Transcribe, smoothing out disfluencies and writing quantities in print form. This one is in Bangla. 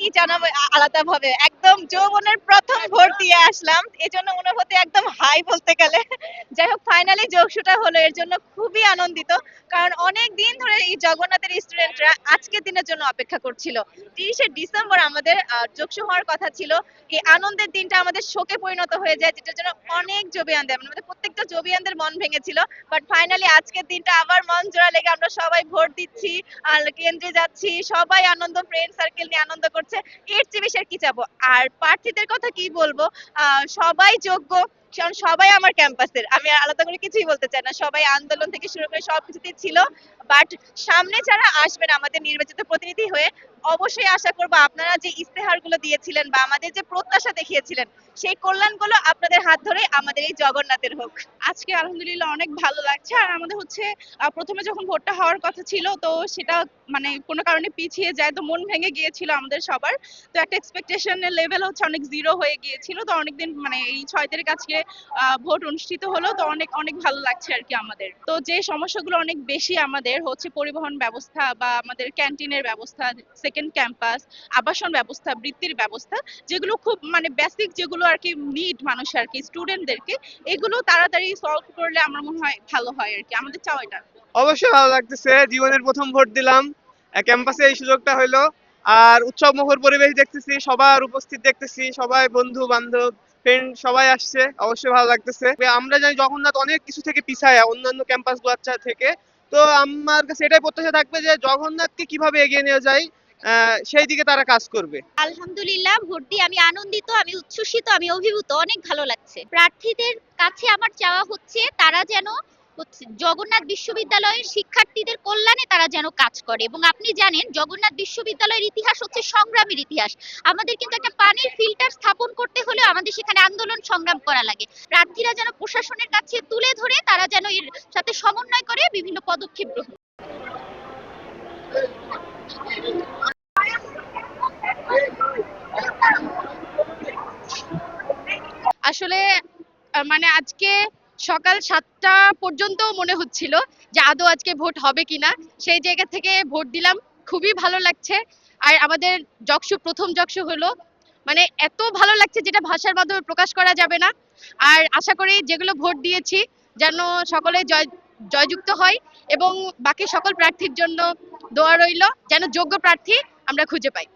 কি জানাবো আলাদাভাবে। একদম যৌবনের ১ম ভোট দিয়ে আসলাম। এজন্য অনুভূতি একদম হাই বলতে গেলে। যাই হোক ফাইনালি যোগসুটা হলো এর জন্য খুবই আনন্দিত। কারণ অনেক দিন ধরে এই জগন্নাথের স্টুডেন্টরা আজকের দিনের জন্য অপেক্ষা করছিল। ৩০শে ডিসেম্বর আমাদের যোগসু হওয়ার কথা ছিল। এই আনন্দের দিনটা আমাদের শোকে পরিণত হয়ে যায় যেটার জন্য অনেক জবিয়ানদের মানে আমাদের প্রত্যেকটা জবিয়ানদের মন ভেঙেছিল। বাট ফাইনালি আজকের দিনটা আবার মন জোড়া লেগে আমরা সবাই ভোট দিচ্ছি। আর কেন্দ্রে যাচ্ছি সবাই আনন্দ ফ্রেন্ড সার্কেল নিয়ে আনন্দ করছে এর চেয়ে বেশি আর কি চাবো আর প্রার্থীদের কথা কি বলবো সবাই যোগ্য কারণ সবাই আমার ক্যাম্পাসের আমি আলাদা করে কিছুই বলতে চাই না সবাই আন্দোলন থেকে শুরু করে সবকিছুতেই ছিল বাট সামনে যারা আসবেন আমাদের নির্বাচিত প্রতিনিধি হয়ে অবশ্যই আশা করবো আপনারা যে ইস্তেহারগুলো দিয়েছিলেন বা আমাদের যে প্রত্যাশা দেখিয়েছিলেন সেই কল্যাণগুলো আপনাদের হাত ধরে আমাদের এই জগন্নাথের হোক। আজকে আলহামদুলিল্লাহ অনেক ভালো লাগছে আর আমাদের হচ্ছে প্রথমে যখন ভোটটা হওয়ার কথা ছিল তো সেটা মানে কোনো কারণে পিছিয়ে যায় তো মন ভেঙে গিয়েছিল আমাদের সবার। তো একটা এক্সপেকটেশনের লেভেল হচ্ছে অনেক জিরো হয়ে গিয়েছিল তো অনেকদিন মানে এই 6 তারিখ আজকে ভোট অনুষ্ঠিত হলো তো অনেক অনেক ভালো লাগছে আর কি আমাদের। তো যে সমস্যাগুলো অনেক বেশি আমাদের হচ্ছে পরিবহন ব্যবস্থা বা আমাদের ক্যান্টিনের ব্যবস্থা, সেকেন্ড ক্যাম্পাস, আবাসন ব্যবস্থা, বৃত্তির ব্যবস্থা যেগুলো খুব মানে বেসিক যেগুলো আর কি নিড মানুষ আর কি স্টুডেন্টদেরকে এগুলো তাড়াতাড়ি সলভ করলে আমার মনে হয় ভালো হয় আর কি আমাদের চাও এটা। অবশ্যই ভালো লাগতেছে, জীবনের প্রথম ভোট দিলাম, ক্যাম্পাসে এই সুযোগটা হইলো। আর উৎসব মুখর পরিবেশ দেখতেছি, সবার উপস্থিত দেখতেছি, সবাই বন্ধু বান্ধব ফ্রেন্ড সবাই আসছে, অবশ্যই ভালো লাগতেছে। আমরা জানি জগন্নাথ অনেক কিছু থেকে পিছায় অন্যান্য ক্যাম্পাস গুলো থেকে। তো আমার কাছে এটাই প্রত্যাশা থাকবে যে জগন্নাথকে কিভাবে এগিয়ে নিয়ে যায় সেই দিকে তারা কাজ করবে। আলহামদুলিল্লাহ ভোট দিয়ে আমি আনন্দিত, আমি উচ্ছ্বসিত, আমি অভিভূত, অনেক ভালো লাগছে। প্রার্থীদের কাছে আমার চাওয়া হচ্ছে তারা যেন জগন্নাথ বিশ্ববিদ্যালয়ের শিক্ষার্থীদের কল্যাণে তারা যেন কাজ করে এবং আপনি জানেন জগন্নাথ বিশ্ববিদ্যালয়ের ইতিহাস হচ্ছে সংগ্রামের ইতিহাস। আমাদের কিন্তু একটা পানির ফিল্টার স্থাপন করতে হলে আমাদের সেখানে আন্দোলন সংগ্রাম করা লাগে। প্রার্থীরা যেন প্রশাসনের কাছে তুলে ধরে তারা যেন এর সাথে সমন্বয় করে বিভিন্ন পদক্ষেপ গ্রহণ। আসলে মানে আজকে সকাল 7টা পর্যন্ত মনে হচ্ছিল যে আদৌ আজকে ভোট হবে কিনা, সেই জায়গা থেকে ভোট দিলাম, খুবই ভালো লাগছে। আর আমাদের জকসু প্রথম জকসু হলো, মানে এত ভালো লাগছে যেটা ভাষার মাধ্যমে প্রকাশ করা যাবে না। আর আশা করি যেগুলো ভোট দিয়েছি যেন সকলে জয়যুক্ত হয় এবং বাকি সকল প্রার্থীর জন্য দোয়া রইল যেন যোগ্য প্রার্থী আমরা খুঁজে পাই।